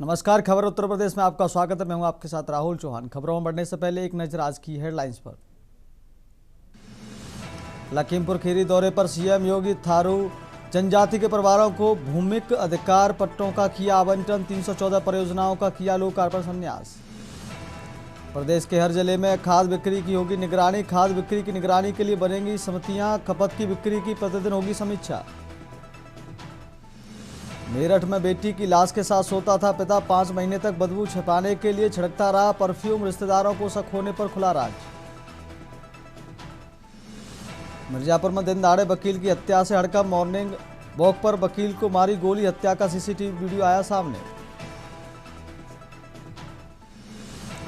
नमस्कार, खबर उत्तर प्रदेश में आपका स्वागत है। मैं हूं आपके साथ राहुल चौहान। खबरों में बढ़ने से पहले एक नजर आज की हेडलाइंस पर। लखीमपुर खीरी दौरे पर सीएम योगी थारू जनजाति के परिवारों को भूमिक अधिकार पट्टों का किया आवंटन। 314 परियोजनाओं का किया लोकार्पण संन्यास। प्रदेश के हर जिले में खाद बिक्री की होगी निगरानी। खाद बिक्री की निगरानी के लिए बनेंगी समितियां। खपत की बिक्री की प्रतिदिन होगी समीक्षा। मेरठ में बेटी की लाश के साथ सोता था पिता। 5 महीने तक बदबू छिपाने के लिए छिड़कता रहा परफ्यूम। रिश्तेदारों को शक होने पर खुला राज। मिर्जापुर में दिन दहाड़े वकील की हत्या से हड़कंप। मॉर्निंग वॉक पर वकील को मारी गोली। हत्या का सीसीटीवी वीडियो आया सामने।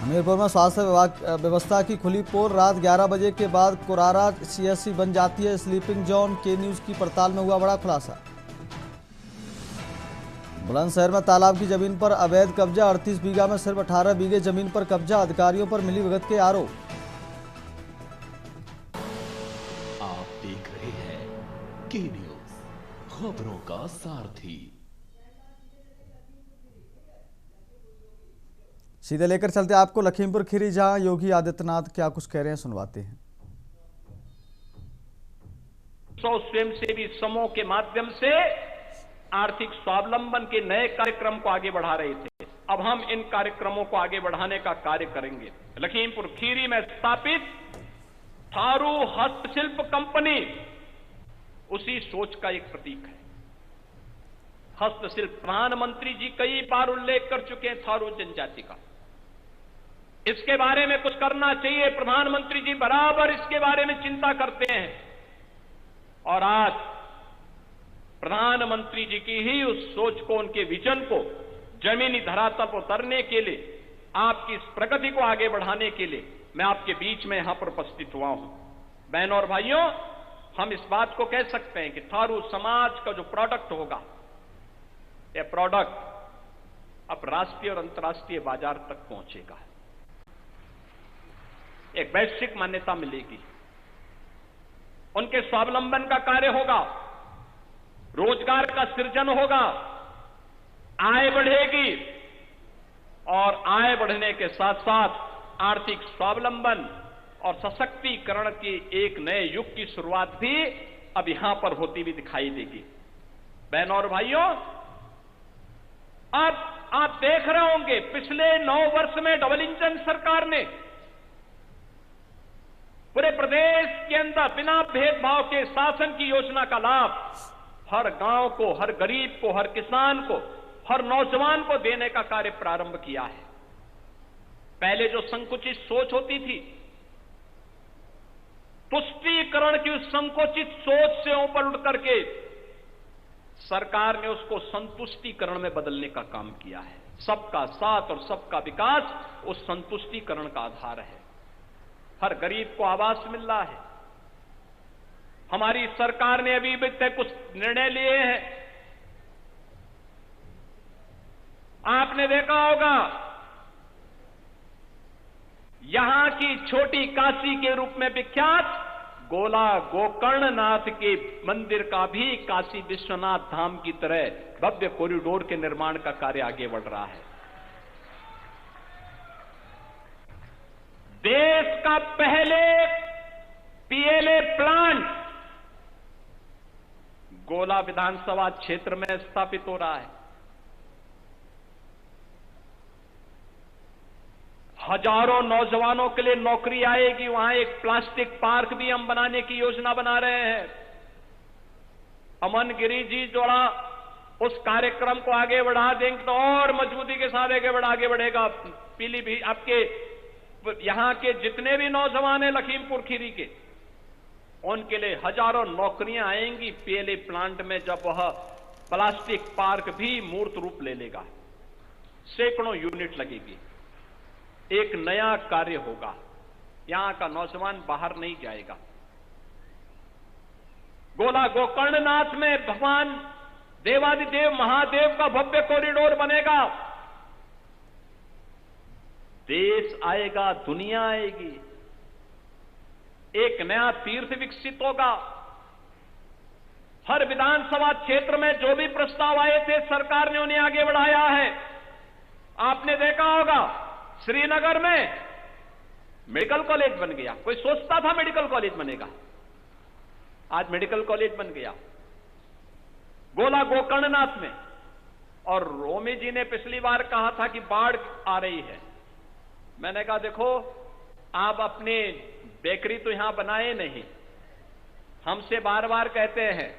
हमीरपुर में स्वास्थ्य विभाग व्यवस्था की खुली पोल। रात 11 बजे के बाद कुरारा सीएससी बन जाती है स्लीपिंग जोन। के न्यूज की पड़ताल में हुआ बड़ा खुलासा। बुलंदशहर में तालाब की जमीन पर अवैध कब्जा। 38 बीघा में सिर्फ 18 बीघे जमीन पर कब्जा। अधिकारियों पर मिली भगत के आरोप। आप देख रहे हैं के न्यूज, खबरों का सारथी। सीधे लेकर चलते आपको लखीमपुर खीरी, जहां योगी आदित्यनाथ क्या कुछ कह रहे हैं, सुनवाते हैं। 100 स्वयंसेवी समूह के माध्यम से आर्थिक स्वावलंबन के नए कार्यक्रम को आगे बढ़ा रहे थे। अब हम इन कार्यक्रमों को आगे बढ़ाने का कार्य करेंगे। लखीमपुर खीरी में स्थापित थारू हस्तशिल्प कंपनी उसी सोच का एक प्रतीक है। हस्तशिल्प प्रधानमंत्री जी कई बार उल्लेख कर चुके हैं थारू जनजाति का। इसके बारे में कुछ करना चाहिए। प्रधानमंत्री जी बराबर इसके बारे में चिंता करते हैं और आज प्रधानमंत्री जी की ही उस सोच को, उनके विजन को जमीनी धरातल पर उतरने के लिए, आपकी इस प्रगति को आगे बढ़ाने के लिए मैं आपके बीच में यहां पर उपस्थित हुआ हूं। बहनों और भाइयों, हम इस बात को कह सकते हैं कि थारू समाज का जो प्रोडक्ट होगा, यह प्रोडक्ट अब राष्ट्रीय और अंतर्राष्ट्रीय बाजार तक पहुंचेगा। एक वैश्विक मान्यता मिलेगी। उनके स्वावलंबन का कार्य होगा, रोजगार का सृजन होगा, आय बढ़ेगी और आय बढ़ने के साथ साथ आर्थिक स्वावलंबन और सशक्तिकरण के एक नए युग की शुरुआत भी अब यहां पर होती हुई दिखाई देगी। बहनों और भाइयों, अब आप देख रहे होंगे पिछले 9 वर्ष में डबल इंजन सरकार ने पूरे प्रदेश के अंदर बिना भेदभाव के शासन की योजना का लाभ हर गांव को, हर गरीब को, हर किसान को, हर नौजवान को देने का कार्य प्रारंभ किया है। पहले जो संकुचित सोच होती थी, तुष्टीकरण की उस संकुचित सोच से ऊपर उठ करके सरकार ने उसको संतुष्टीकरण में बदलने का काम किया है। सबका साथ और सबका विकास उस संतुष्टीकरण का आधार है। हर गरीब को आवास मिल रहा है। हमारी सरकार ने अभी तक कुछ निर्णय लिए हैं। आपने देखा होगा, यहां की छोटी काशी के रूप में विख्यात गोला गोकर्णनाथ के मंदिर का भी काशी विश्वनाथ धाम की तरह भव्य कॉरिडोर के निर्माण का कार्य आगे बढ़ रहा है। देश का पहले पीएलए प्लांट गोला विधानसभा क्षेत्र में स्थापित हो रहा है। हजारों नौजवानों के लिए नौकरी आएगी। वहां एक प्लास्टिक पार्क भी हम बनाने की योजना बना रहे हैं। अमन गिरी जी जोड़ा उस कार्यक्रम को आगे बढ़ा देंगे तो और मजबूती के साथ आगे बढ़ेगा। पीलीभीत आपके यहां के जितने भी नौजवान हैं लखीमपुर खीरी के, उनके लिए हजारों नौकरियां आएंगी पीएलए प्लांट में, जब वह प्लास्टिक पार्क भी मूर्त रूप ले लेगा। सैकड़ों यूनिट लगेगी। एक नया कार्य होगा। यहां का नौजवान बाहर नहीं जाएगा। गोला गोकर्णनाथ में भगवान देवादिदेव महादेव का भव्य कॉरिडोर बनेगा। देश आएगा, दुनिया आएगी। एक नया तीर्थ विकसित होगा। हर विधानसभा क्षेत्र में जो भी प्रस्ताव आए थे सरकार ने उन्हें आगे बढ़ाया है। आपने देखा होगा श्रीनगर में मेडिकल कॉलेज बन गया। कोई सोचता था मेडिकल कॉलेज बनेगा, आज मेडिकल कॉलेज बन गया। गोला गोकर्णनाथ में, और रोमी जी ने पिछली बार कहा था कि बाढ़ आ रही है। मैंने कहा देखो, आप अपनी बेकरी तो यहां बनाए नहीं, हमसे बार बार कहते हैं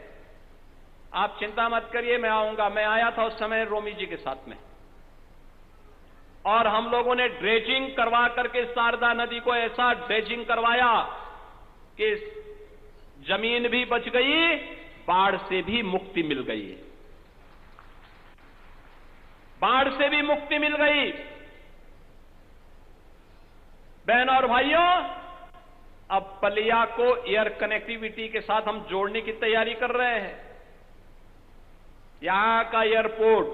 आप चिंता मत करिए, मैं आऊंगा। मैं आया था उस समय रोमी जी के साथ में, और हम लोगों ने ड्रेजिंग करवा करके शारदा नदी को ऐसा ड्रेजिंग करवाया कि जमीन भी बच गई, बाढ़ से भी मुक्ति मिल गई, बाढ़ से भी मुक्ति मिल गई। बहन और भाइयों, अब पलिया को एयर कनेक्टिविटी के साथ हम जोड़ने की तैयारी कर रहे हैं। यहां का एयरपोर्ट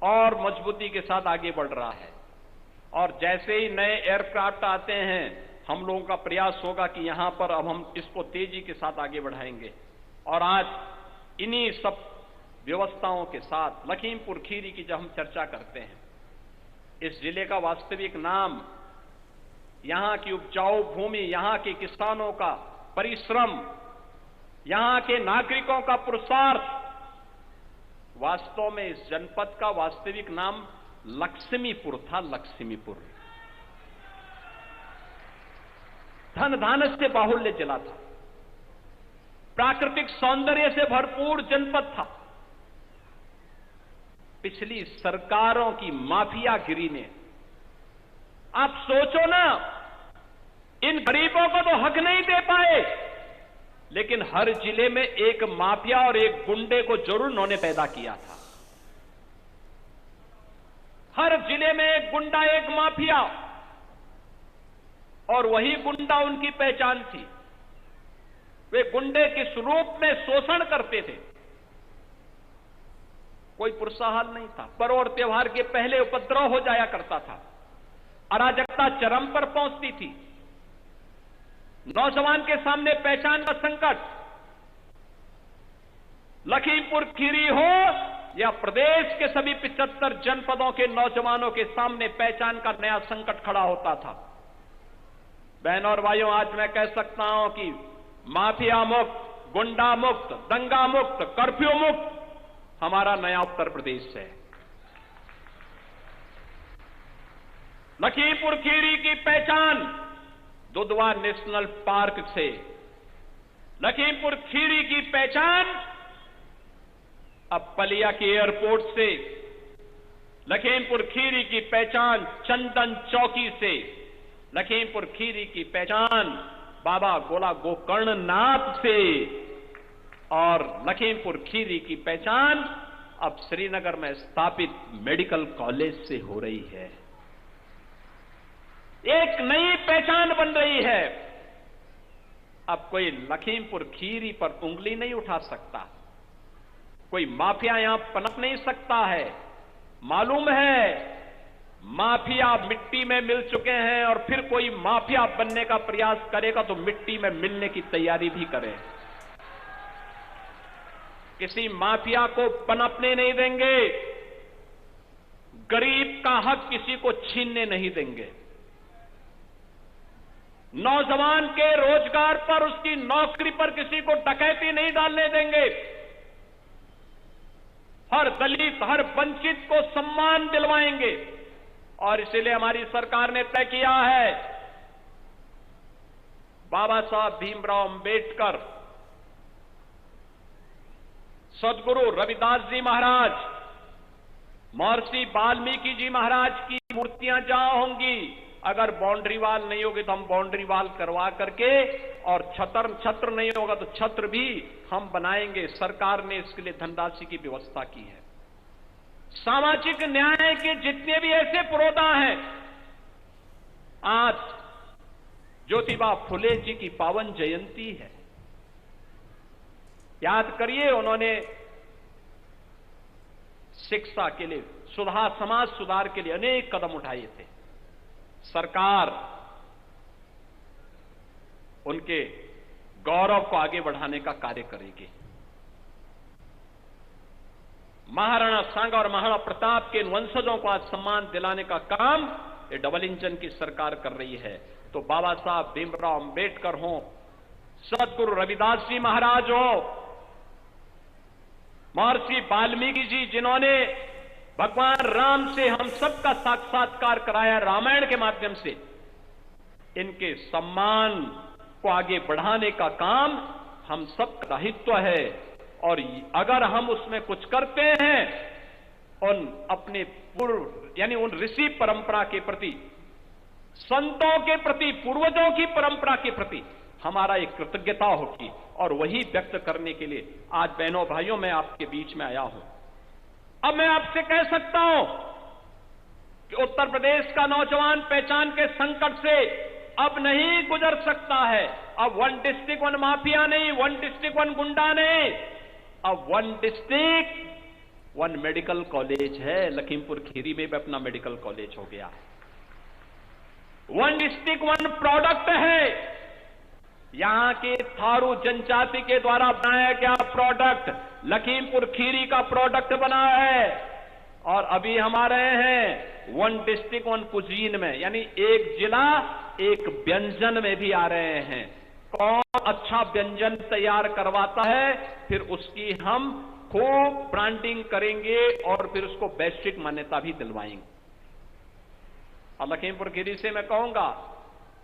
और मजबूती के साथ आगे बढ़ रहा है, और जैसे ही नए एयरक्राफ्ट आते हैं, हम लोगों का प्रयास होगा कि यहां पर अब हम इसको तेजी के साथ आगे बढ़ाएंगे। और आज इन्हीं सब व्यवस्थाओं के साथ लखीमपुर खीरी की जब हम चर्चा करते हैं, इस जिले का वास्तविक नाम, यहां की उपजाऊ भूमि, यहां के किसानों का परिश्रम, यहां के नागरिकों का पुरुषार्थ, वास्तव में इस जनपद का वास्तविक नाम लक्ष्मीपुर था। लक्ष्मीपुर धन धानस से बाहुल्य जिला था, प्राकृतिक सौंदर्य से भरपूर जनपद था। पिछली सरकारों की माफियागिरी ने, आप सोचो ना, इन गरीबों को तो हक नहीं दे पाए, लेकिन हर जिले में एक माफिया और एक गुंडे को जरूर उन्होंने पैदा किया था। हर जिले में एक गुंडा, एक माफिया, और वही गुंडा उनकी पहचान थी। वे गुंडे किस रूप में शोषण करते थे, कोई पुरसाहाल नहीं था। पर्व और त्योहार के पहले उपद्रव हो जाया करता था, अराजकता चरम पर पहुंचती थी, नौजवान के सामने पहचान का संकट। लखीमपुर खीरी हो या प्रदेश के सभी 75 जनपदों के नौजवानों के सामने पहचान का नया संकट खड़ा होता था। बहनों और भाइयों, आज मैं कह सकता हूं कि माफिया मुक्त, गुंडा मुक्त, दंगा मुक्त, कर्फ्यू मुक्त हमारा नया उत्तर प्रदेश है। लखीमपुर खीरी की पहचान दुधवा नेशनल पार्क से, लखीमपुर खीरी की पहचान अब पलिया के एयरपोर्ट से, लखीमपुर खीरी की पहचान चंदन चौकी से, लखीमपुर खीरी की पहचान बाबा गोला गोकर्णनाथ से, और लखीमपुर खीरी की पहचान अब श्रीनगर में स्थापित मेडिकल कॉलेज से हो रही है। एक नई पहचान बन रही है। अब कोई लखीमपुर खीरी पर उंगली नहीं उठा सकता, कोई माफिया यहां पनप नहीं सकता है। मालूम है माफिया मिट्टी में मिल चुके हैं, और फिर कोई माफिया बनने का प्रयास करेगा तो मिट्टी में मिलने की तैयारी भी करे। किसी माफिया को पनपने नहीं देंगे, गरीब का हक किसी को छीनने नहीं देंगे, नौजवान के रोजगार पर, उसकी नौकरी पर किसी को डकैती नहीं डालने देंगे, हर दलित, हर वंचित को सम्मान दिलवाएंगे। और इसीलिए हमारी सरकार ने तय किया है, बाबा साहब भीमराव अंबेडकर, सदगुरु रविदास जी महाराज, महर्षि वाल्मीकि जी महाराज की मूर्तियां जहां होंगी, अगर बाउंड्री वाल नहीं होगी तो हम बाउंड्री वाल करवा करके, और छत्र नहीं होगा तो छत्र भी हम बनाएंगे। सरकार ने इसके लिए धनराशि की व्यवस्था की है। सामाजिक न्याय के जितने भी ऐसे पुरोधा हैं, आज ज्योतिबा फुले जी की पावन जयंती है। याद करिए, उन्होंने शिक्षा के लिए, समाज सुधार के लिए अनेक कदम उठाए थे। सरकार उनके गौरव को आगे बढ़ाने का कार्य करेगी। महाराणा सांगा और महाराणा प्रताप के वंशजों को आज सम्मान दिलाने का काम ये डबल इंजन की सरकार कर रही है। तो बाबा साहब भीमराव अंबेडकर हो, सदगुरु रविदास जी महाराज हो, महर्षि वाल्मीकि जी जिन्होंने भगवान राम से हम सबका साक्षात्कार कराया रामायण के माध्यम से, इनके सम्मान को आगे बढ़ाने का काम हम सब का दायित्व है। और अगर हम उसमें कुछ करते हैं, उन अपने पूर्व यानी उन ऋषि परंपरा के प्रति, संतों के प्रति, पूर्वजों की परंपरा के प्रति हमारा एक कृतज्ञता होगी, और वही व्यक्त करने के लिए आज बहनों भाइयों मैं आपके बीच में आया हूं। अब मैं आपसे कह सकता हूं कि उत्तर प्रदेश का नौजवान पहचान के संकट से अब नहीं गुजर सकता है। अब 1 डिस्ट्रिक्ट 1 माफिया नहीं, 1 डिस्ट्रिक्ट 1 गुंडा नहीं, अब 1 डिस्ट्रिक्ट 1 मेडिकल कॉलेज है। लखीमपुर खीरी में भी अपना मेडिकल कॉलेज हो गया है। 1 डिस्ट्रिक्ट 1 प्रोडक्ट है। यहां के थारू जनजाति के द्वारा बनाया गया प्रोडक्ट लखीमपुर खीरी का प्रोडक्ट बना है। और अभी हम आ रहे हैं 1 डिस्ट्रिक्ट 1 कुजीन में, यानी एक जिला एक व्यंजन में भी आ रहे हैं। कौन अच्छा व्यंजन तैयार करवाता है, फिर उसकी हम खूब ब्रांडिंग करेंगे और फिर उसको वैश्विक मान्यता भी दिलवाएंगे। और लखीमपुर खीरी से मैं कहूंगा,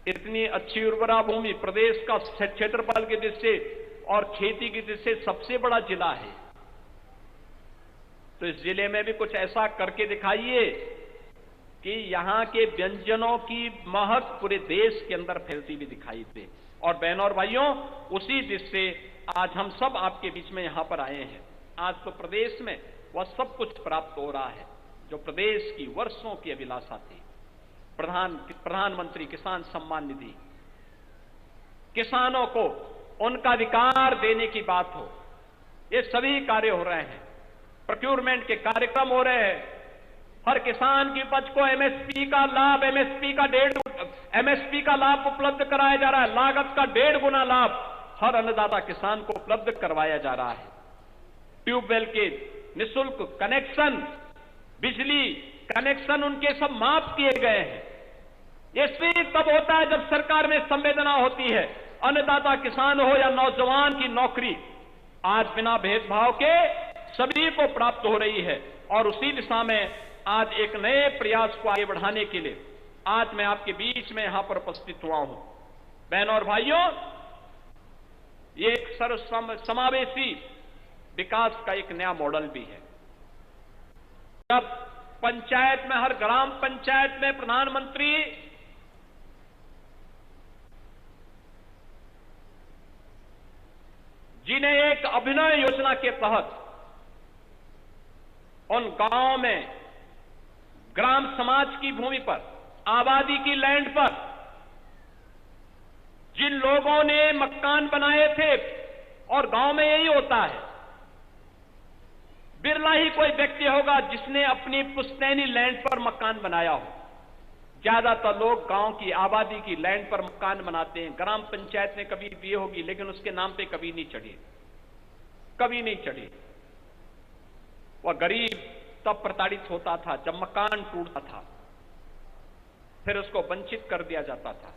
इतनी अच्छी उर्वरा भूमि, प्रदेश का क्षेत्रफल की दृष्टि से और खेती की दृष्टि से सबसे बड़ा जिला है। तो इस जिले में भी कुछ ऐसा करके दिखाइए कि यहां के व्यंजनों की महक पूरे देश के अंदर फैलती भी दिखाई दे। और बहनों और भाइयों, उसी दृष्टि से आज हम सब आपके बीच में यहां पर आए हैं। आज तो प्रदेश में वह सब कुछ प्राप्त हो रहा है जो प्रदेश की वर्षों की अभिलाषा थी। प्रधानमंत्री किसान सम्मान निधि, किसानों को उनका अधिकार देने की बात हो, ये सभी कार्य हो रहे हैं। प्रोक्योरमेंट के कार्यक्रम हो रहे हैं। हर किसान की उपज को एमएसपी का लाभ, एमएसपी का लाभ उपलब्ध कराया जा रहा है। लागत का 1.5 गुना लाभ हर अन्नदाता किसान को उपलब्ध करवाया जा रहा है। ट्यूबवेल के निःशुल्क कनेक्शन, बिजली कनेक्शन उनके सब माफ किए गए हैं। ये सिर्फ तब होता है जब सरकार में संवेदना होती है। अन्नदाता किसान हो या नौजवान की नौकरी आज बिना भेदभाव के सभी को प्राप्त हो रही है। और उसी दिशा में आज एक नए प्रयास को आगे बढ़ाने के लिए आज मैं आपके बीच में यहां पर उपस्थित हुआ हूं। बहनों और भाइयों, ये एक सर्वसमावेशी विकास का एक नया मॉडल भी है। जब पंचायत में, हर ग्राम पंचायत में प्रधानमंत्री जी ने एक अभिनव योजना के तहत उन गांवों में ग्राम समाज की भूमि पर, आबादी की लैंड पर जिन लोगों ने मकान बनाए थे, और गांव में यही होता है, बिरला ही कोई व्यक्ति होगा जिसने अपनी पुश्तैनी लैंड पर मकान बनाया हो। ज्यादातर लोग गांव की आबादी की लैंड पर मकान बनाते हैं। ग्राम पंचायत ने कभी दिए होगी, लेकिन उसके नाम पे कभी नहीं चढ़ी, कभी नहीं चढ़ी। वह गरीब तब प्रताड़ित होता था जब मकान टूटता था, फिर उसको वंचित कर दिया जाता था।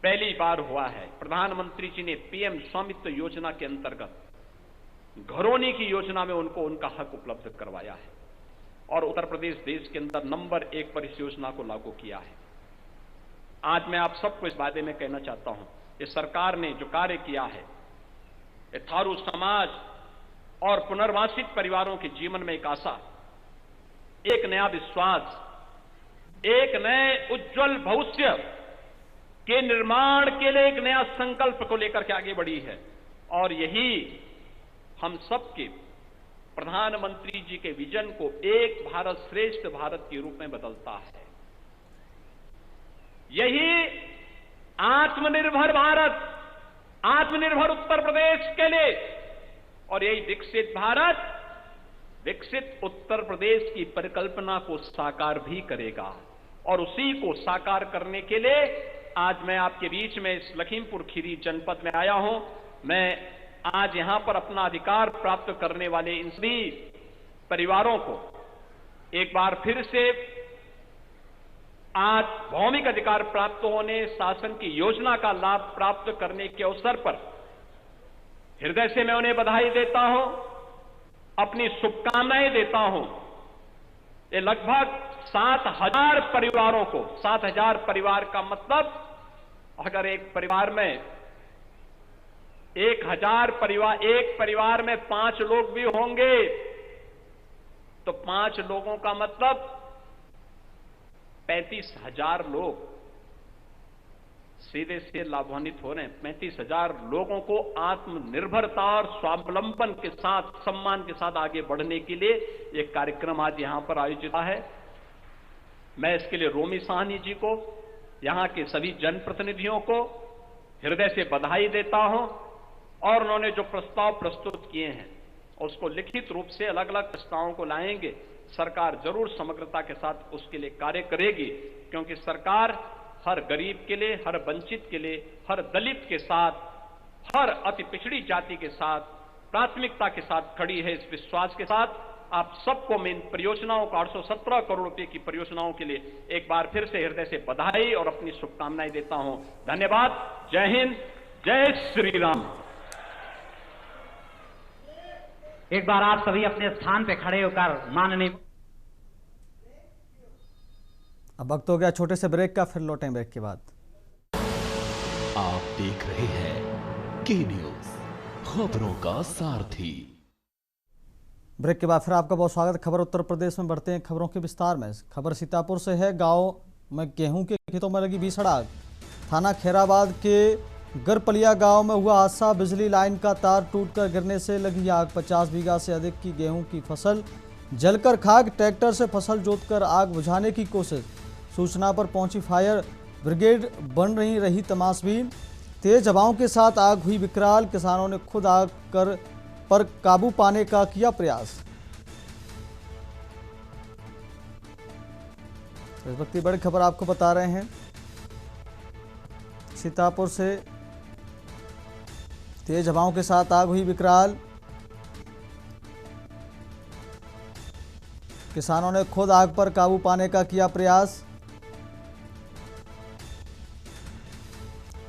पहली बार हुआ है प्रधानमंत्री जी ने पीएम स्वामित्व योजना के अंतर्गत घरौनी की योजना में उनको उनका हक उपलब्ध करवाया है। और उत्तर प्रदेश देश के अंदर नंबर 1 पर इस योजना को लागू किया है। आज मैं आप सबको इस बारे में कहना चाहता हूं, इस सरकार ने जो कार्य किया है, थारू समाज और पुनर्वासित परिवारों के जीवन में एक आशा, एक नया विश्वास, एक नए उज्जवल भविष्य के निर्माण के लिए एक नया संकल्प को लेकर के आगे बढ़ी है। और यही हम सबके प्रधानमंत्री जी के विजन को एक भारत श्रेष्ठ भारत के रूप में बदलता है। यही आत्मनिर्भर भारत, आत्मनिर्भर उत्तर प्रदेश के लिए, और यही विकसित भारत, विकसित उत्तर प्रदेश की परिकल्पना को साकार भी करेगा। और उसी को साकार करने के लिए आज मैं आपके बीच में इस लखीमपुर खीरी जनपद में आया हूं। मैं आज यहां पर अपना अधिकार प्राप्त करने वाले इन सभी परिवारों को एक बार फिर से आज भौमिक अधिकार प्राप्त होने, शासन की योजना का लाभ प्राप्त करने के अवसर पर हृदय से मैं उन्हें बधाई देता हूं, अपनी शुभकामनाएं देता हूं। ये लगभग 7,000 परिवारों को, 7,000 परिवार का मतलब, अगर एक परिवार में 1,000 परिवार, एक परिवार में 5 लोग भी होंगे तो 5 लोगों का मतलब 35,000 लोग सीधे से लाभान्वित हो रहे हैं। 35,000 लोगों को आत्मनिर्भरता और स्वावलंबन के साथ, सम्मान के साथ आगे बढ़ने के लिए एक कार्यक्रम आज यहां पर आयोजित है। मैं इसके लिए रोमी साहनी जी को, यहां के सभी जनप्रतिनिधियों को हृदय से बधाई देता हूं और उन्होंने जो प्रस्ताव प्रस्तुत किए हैं उसको लिखित रूप से अलग अलग प्रस्तावों को लाएंगे। सरकार जरूर समग्रता के साथ उसके लिए कार्य करेगी, क्योंकि सरकार हर गरीब के लिए, हर वंचित के लिए, हर दलित के साथ, हर अति पिछड़ी जाति के साथ प्राथमिकता के साथ खड़ी है। इस विश्वास के साथ आप सबको मैं इन परियोजनाओं को, 817 करोड़ रुपए की परियोजनाओं के लिए एक बार फिर से हृदय से बधाई और अपनी शुभकामनाएं देता हूं। धन्यवाद। जय हिंद, जय श्री राम। एक बार आप सभी अपने स्थान पे खड़े होकर माननीय। अब वक्त हो गया छोटे से ब्रेक का, फिर लौटें ब्रेक के बाद। आप देख रहे हैं के न्यूज, खबरों का सारथी। ब्रेक के बाद फिर आपका बहुत स्वागत। खबर उत्तर प्रदेश में बढ़ते हैं खबरों के विस्तार में। खबर सीतापुर से है। गांव में गेहूं के खेतों में लगी भीषण आग। थाना खैराबाद के गरपलिया गांव में हुआ हादसा। बिजली लाइन का तार टूटकर गिरने से लगी आग। 50 बीघा से अधिक की गेहूं की फसल जलकर खाक। ट्रैक्टर से फसल जोतकर आग बुझाने की कोशिश। सूचना पर पहुंची फायर ब्रिगेड बन रही तमाशबीन। तेज हवाओं के साथ आग हुई विकराल। किसानों ने खुद आग पर काबू पाने का किया प्रयास। इस वक्त की बड़ी खबर आपको बता रहे हैं सीतापुर से। तेज हवाओं के साथ आग हुई विकराल। किसानों ने खुद आग पर काबू पाने का किया प्रयास।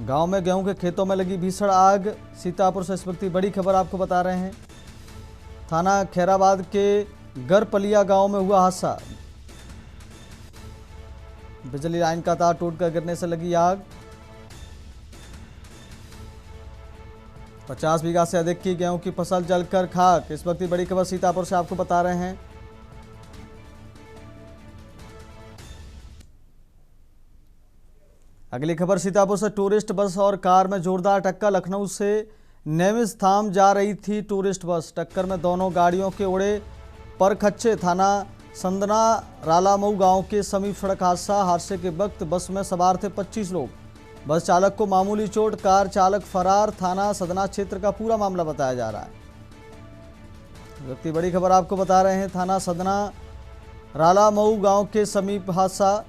गांव में गेहूं के खेतों में लगी भीषण आग। सीतापुर से इस वक्त की बड़ी खबर आपको बता रहे हैं। थाना खैराबाद के गरपलिया गांव में हुआ हादसा। बिजली लाइन का तार टूटकर गिरने से लगी आग। 50 बीघा से अधिक की गेहूं की फसल जलकर खाक। इस वक्त की बड़ी खबर सीतापुर से आपको बता रहे हैं। अगली खबर सीतापुर से। टूरिस्ट बस और कार में जोरदार टक्कर। लखनऊ से नेमिस्थान जा रही थी टूरिस्ट बस। टक्कर में दोनों गाड़ियों के उड़े परखच्चे। थाना संदना रालामऊ गांव के समीप सड़क हादसा। हादसे के वक्त बस में सवार थे 25 लोग। बस चालक को मामूली चोट। कार चालक फरार। थाना सदना क्षेत्र का पूरा मामला बताया जा रहा है। व्यक्ति बड़ी खबर आपको बता रहे हैं। थाना सदना रालामऊ गांव के समीप हादसा।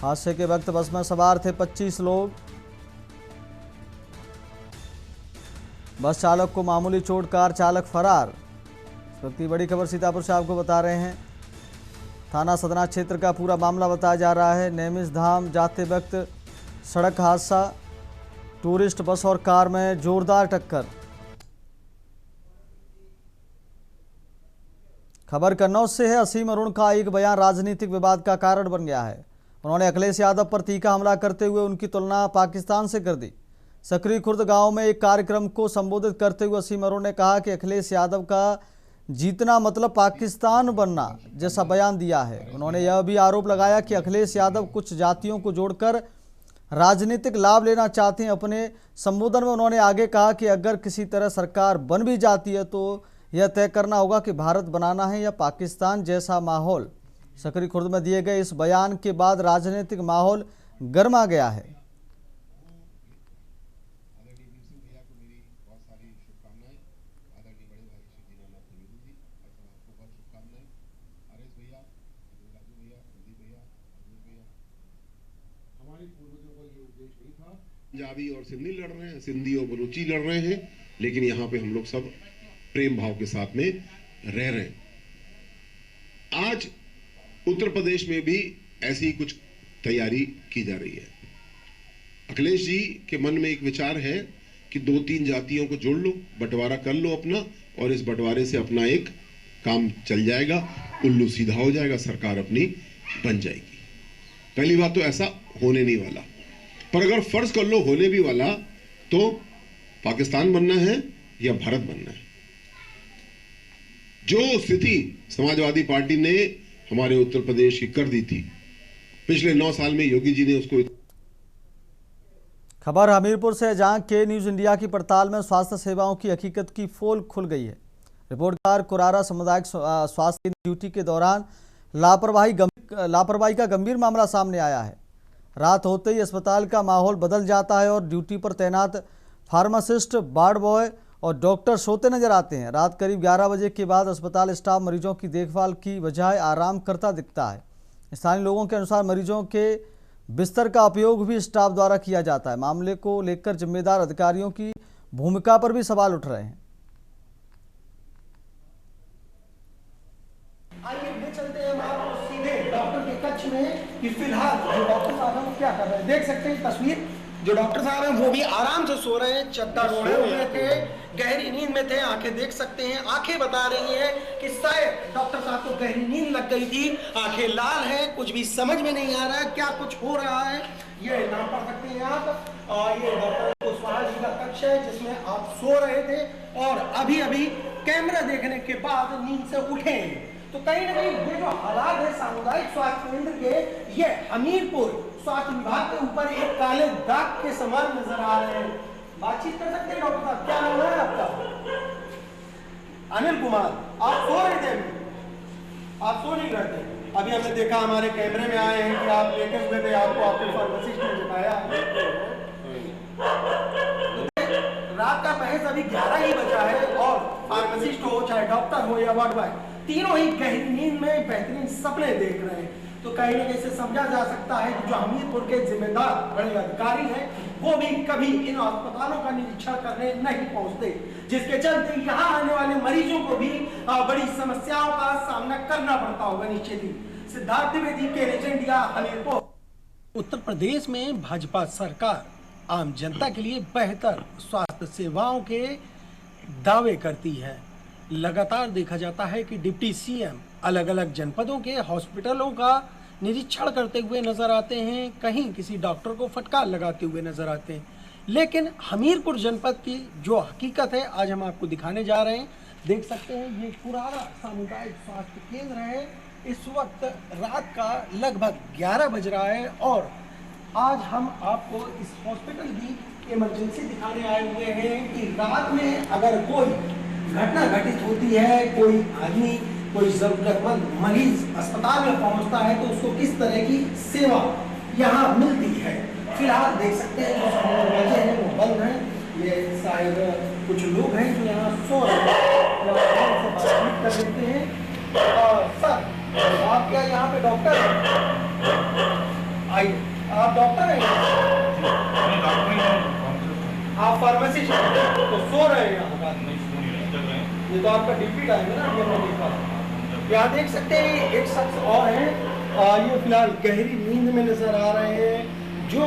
हादसे के वक्त बस में सवार थे 25 लोग। बस चालक को मामूली चोट। कार चालक फरार। व्यक्ति बड़ी खबर सीतापुर से आपको बता रहे हैं। थाना सदना क्षेत्र का पूरा मामला बताया जा रहा है। नेमिस धाम जाते वक्त सड़क हादसा। टूरिस्ट बस और कार में जोरदार टक्कर। खबर कन्नौज से है। असीम अरुण का एक बयान राजनीतिक विवाद का कारण बन गया है। उन्होंने अखिलेश यादव पर तीखा हमला करते हुए उनकी तुलना पाकिस्तान से कर दी। सकरी खुर्द गांव में एक कार्यक्रम को संबोधित करते हुए असीम अरुण ने कहा कि अखिलेश यादव का जीतना मतलब पाकिस्तान बनना जैसा बयान दिया है। उन्होंने यह भी आरोप लगाया कि अखिलेश यादव कुछ जातियों को जोड़कर राजनीतिक लाभ लेना चाहते हैं। अपने संबोधन में उन्होंने आगे कहा कि अगर किसी तरह सरकार बन भी जाती है तो यह तय करना होगा कि भारत बनाना है या पाकिस्तान जैसा माहौल। सकरी खुर्द में दिए गए इस बयान के बाद राजनीतिक माहौल गर्मा गया है। हमारे पूर्वजों का ये उद्देश्य नहीं था पंजाबी और सिंधी लड़ रहे हैं, सिंधी और बलूची लड़ रहे हैं, लेकिन यहाँ पे हम लोग सब प्रेम भाव के साथ में रह रहे हैं। आज उत्तर प्रदेश में भी ऐसी ही कुछ तैयारी की जा रही है। अखिलेश जी के मन में एक विचार है कि 2-3 जातियों को जोड़ लो, बंटवारा कर लो अपना, और इस बंटवारे से अपना एक काम चल जाएगा, उल्लू सीधा हो जाएगा, सरकार अपनी बन जाएगी। पहली बात तो ऐसा होने नहीं वाला, पर अगर फर्ज कर लो होने भी वाला, तो पाकिस्तान बनना है या भारत बनना है। जो स्थिति समाजवादी पार्टी ने हमारे उत्तर प्रदेश की कर दी थी पिछले 9 साल में, योगी जी ने उसको। खबर हमीरपुर से, जहां के न्यूज इंडिया की पड़ताल में स्वास्थ्य सेवाओं की हकीकत की पोल खुल गई है। रिपोर्टकार कुरारा सामुदायिक स्वास्थ्य ड्यूटी के दौरान लापरवाही का गंभीर मामला सामने आया है। रात होते ही अस्पताल का माहौल बदल जाता है और ड्यूटी पर तैनात फार्मासिस्ट, वार्ड बॉय और डॉक्टर सोते नजर आते हैं। रात करीब 11 बजे के बाद अस्पताल स्टाफ मरीजों की देखभाल की बजाय आराम करता दिखता है। स्थानीय लोगों के अनुसार मरीजों के बिस्तर का उपयोग भी स्टाफ द्वारा किया जाता है। मामले को लेकर जिम्मेदार अधिकारियों की भूमिका पर भी सवाल उठ रहे हैं। आइए ले चलते हैं हम आपको सीधे डॉक्टर के कक्ष में कि फिलहाल जो डॉक्टर साहब हैं वो क्या कर रहे हैं। देख सकते हैं तस्वीर, जो डॉक्टर साहब हैं वो भी आराम से सो रहे हैं, चद्दर ओढ़े हुए थे, गहरी नींद में थे। आंखें देख सकते हैं, आंखें बता रही हैं कि शायद डॉक्टर साहब को गहरी नींद लग गई थी। आंखें लाल हैं, कुछ भी समझ में नहीं आ रहा है क्या कुछ हो रहा है। ये नाम पढ़ सकते हैं आप, और ये डॉक्टर कुशवाहा जी का कक्ष है जिसमें आप सो रहे थे और अभी अभी कैमरा देखने के बाद नींद से उठे। तो कहीं ना कहीं ये जो हालात है सामुदायिक स्वास्थ्य केंद्र के, ये हमीरपुर स्वास्थ्य विभाग के ऊपर एक काले दाग के समान नजर आ रहे हैं। बातचीत कर सकते हैं डॉक्टर साहब, क्या नाम है आपका? अनिल कुमार। आप सो रहे थे? आप सो नहीं रहे थे? अभी हमने देखा, हमारे कैमरे में आए हैं कि आप लेटे हुए थे, आपको आपके फार्मासिस्ट ने बताया। रात का महज अभी 11 ही बजा है और फार्मासिस्ट हो, चाहे डॉक्टर हो या वार्ड बॉय, तीनों ही गहरी नींद में बेहतरीन सपने देख रहे हैं। तो कहीं ना कहीं से समझा जा सकता है कि जो हमीरपुर के जिम्मेदार बड़े अधिकारी हैं वो भी कभी इन अस्पतालों का निरीक्षण करने नहीं पहुंचते, जिसके चलते यहाँ आने वाले मरीजों को भी बड़ी समस्याओं का सामना करना पड़ता होगा निश्चित ही। सिद्धार्थ द्विवेदी के इंडिया, हमीरपुर। उत्तर प्रदेश में भाजपा सरकार आम जनता के लिए बेहतर स्वास्थ्य सेवाओं के दावे करती है। लगातार देखा जाता है कि डिप्टी सीएम अलग अलग जनपदों के हॉस्पिटलों का निरीक्षण करते हुए नजर आते हैं, कहीं किसी डॉक्टर को फटकार लगाते हुए नजर आते हैं। लेकिन हमीरपुर जनपद की जो हकीकत है आज हम आपको दिखाने जा रहे हैं। देख सकते हैं ये कुरारा सामुदायिक स्वास्थ्य केंद्र है। इस वक्त रात का लगभग 11 बज रहा है और आज हम आपको इस हॉस्पिटल की इमरजेंसी दिखाने आए हुए हैं कि रात में अगर कोई घटना घटित होती है, कोई आदमी, कोई जरूरतमंद मरीज अस्पताल में पहुंचता है तो उसको किस तरह की सेवा यहाँ मिलती है। फिलहाल देख सकते हैं जो दरवाजे हैं वो बंद हैं। ये शायद कुछ लोग हैं जो यहाँ सो रहे हैं, बातचीत कर लेते हैं। सर, आप क्या यहाँ पे डॉक्टर हैं? आइए, आप डॉक्टर हैं? आप फार्मासिस्ट तो सो रहे हैं यहाँ? ये तो आपका ड्यूटी टाइम है ना, ये हमने देखा। यहाँ देख सकते हैं एक शख्स और है, ये फिलहाल गहरी नींद में नजर आ रहे हैं। जो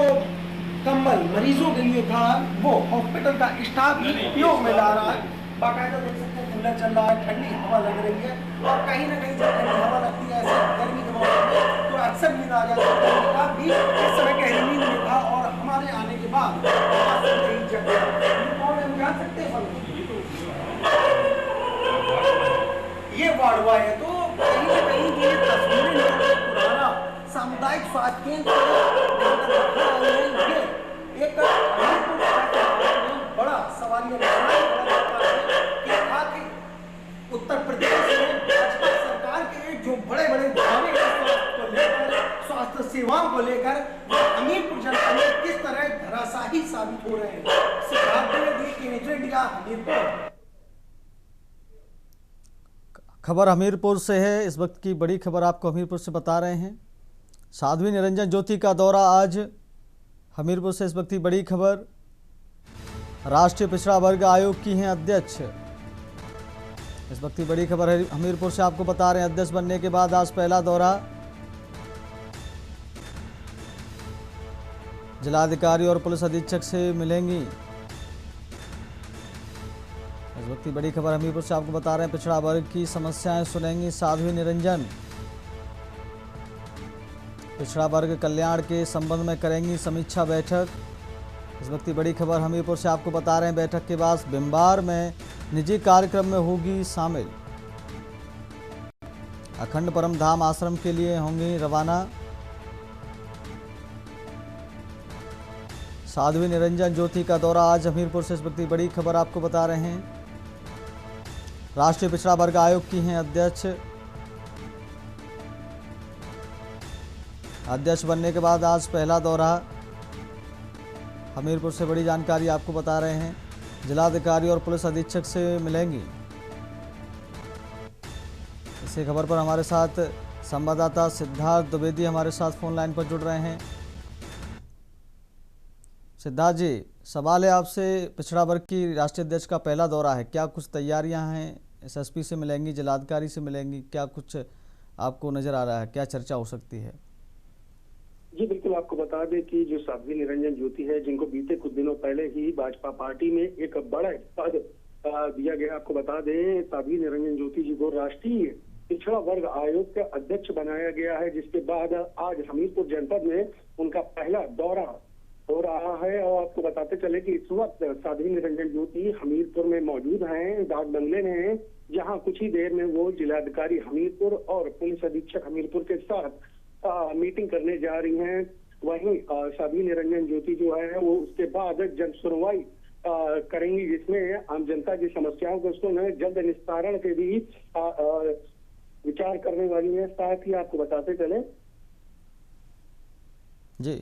कंबल मरीजों के लिए था वो हॉस्पिटल का स्टाफ ही उपयोग में ला रहा है। बाकायदा देख सकते हैं कूलर चल रहा है, ठंडी हवा लग रही है और कहीं ना कहीं जब ठंडी हवा लगती है ऐसे गर्मी के मौसम में तो अक्सर नींद आ जाती है। भी इस समय गहरी नींद में था और हमारे आने के बाद जग गया। कौन है जान सकते हैं? ये वार्ड बॉय है। तो कहीं ना कहीं ये तस्वीरें पुराना सामुदायिक स्वास्थ्य केंद्र एक बड़ा सवाल ये कि आखिर उत्तर प्रदेश में भाजपा सरकार के जो बड़े बड़े दावे को लेकर, स्वास्थ्य सेवाओं को लेकर, हमीरपुर जनपद में किस तरह धराशाही साबित हो रहे हैं। सिद्धार्थ द्विवेदी, इंडिया, हमीरपुर। खबर हमीरपुर से है। इस वक्त की बड़ी खबर आपको हमीरपुर से बता रहे हैं। साध्वी निरंजन ज्योति का दौरा आज हमीरपुर से इस वक्त की बड़ी खबर, राष्ट्रीय पिछड़ा वर्ग आयोग की हैं अध्यक्ष। इस वक्त की बड़ी खबर है हमीरपुर से, आपको बता रहे हैं अध्यक्ष बनने के बाद आज पहला दौरा। जिलाधिकारी और पुलिस अधीक्षक से मिलेंगी। इस वक्त की बड़ी खबर हमीरपुर से आपको बता रहे हैं, पिछड़ा वर्ग की समस्याएं सुनेंगी साध्वी निरंजन। पिछड़ा वर्ग कल्याण के संबंध में करेंगी समीक्षा बैठक। इस वक्त की बड़ी खबर हमीरपुर से आपको बता रहे हैं, बैठक के बाद बिम्बार में निजी कार्यक्रम में होगी शामिल। अखंड परम धाम आश्रम के लिए होंगी रवाना। साध्वी निरंजन ज्योति का दौरा आज हमीरपुर से, इस वक्त की बड़ी खबर आपको बता रहे हैं। राष्ट्रीय पिछड़ा वर्ग आयोग की हैं अध्यक्ष। अध्यक्ष बनने के बाद आज पहला दौरा। हमीरपुर से बड़ी जानकारी आपको बता रहे हैं, जिलाधिकारी और पुलिस अधीक्षक से मिलेंगी। इसी खबर पर हमारे साथ संवाददाता सिद्धार्थ द्विवेदी हमारे साथ फोन लाइन पर जुड़ रहे हैं। सिद्धार्थ जी, सवाल है आपसे, पिछड़ा वर्ग की राष्ट्रीय अध्यक्ष का पहला दौरा है, क्या कुछ तैयारियां हैं? एसएसपी से मिलेंगी, जिलाधिकारी से मिलेंगी, क्या कुछ आपको नजर आ रहा है, क्या चर्चा हो सकती है? जी बिल्कुल, आपको बता दें कि जो साध्वी निरंजन ज्योति है, जिनको बीते कुछ दिनों पहले ही भाजपा पार्टी में एक बड़ा पद दिया गया, आपको बता दें साध्वी निरंजन ज्योति जी को राष्ट्रीय पिछड़ा वर्ग आयोग का अध्यक्ष बनाया गया है, जिसके बाद आज हमीरपुर जनपद में उनका पहला दौरा हो रहा है। और आपको बताते चले कि इस वक्त साध्वी निरंजन ज्योति हमीरपुर में मौजूद हैं, डाक बंगले में हैं, जहां कुछ ही देर में वो जिलाधिकारी हमीरपुर और पुलिस अधीक्षक हमीरपुर के साथ मीटिंग करने जा रही हैं। वहीं साध्वी निरंजन ज्योति जो है वो उसके बाद जन सुनवाई करेंगी, जिसमें आम जनता की समस्याओं को जल्द निस्तारण के भी विचार करने वाली है। साथ ही आपको बताते चले जी,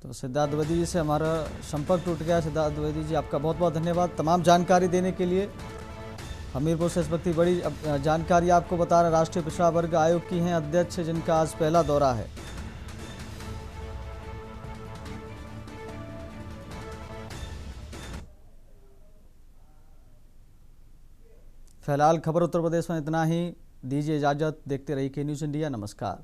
तो सिद्धार्थ द्विवेदी जी से हमारा संपर्क टूट गया। सिद्धार्थ द्विवेदी जी, आपका बहुत बहुत धन्यवाद तमाम जानकारी देने के लिए। हमीरपुर से इस वक्त की बड़ी जानकारी आपको बता रहे, राष्ट्रीय पिछड़ा वर्ग आयोग की हैं अध्यक्ष, जिनका आज पहला दौरा है। फिलहाल खबर उत्तर प्रदेश में इतना ही। दीजिए इजाजत, देखते रहिए के न्यूज़ इंडिया। नमस्कार।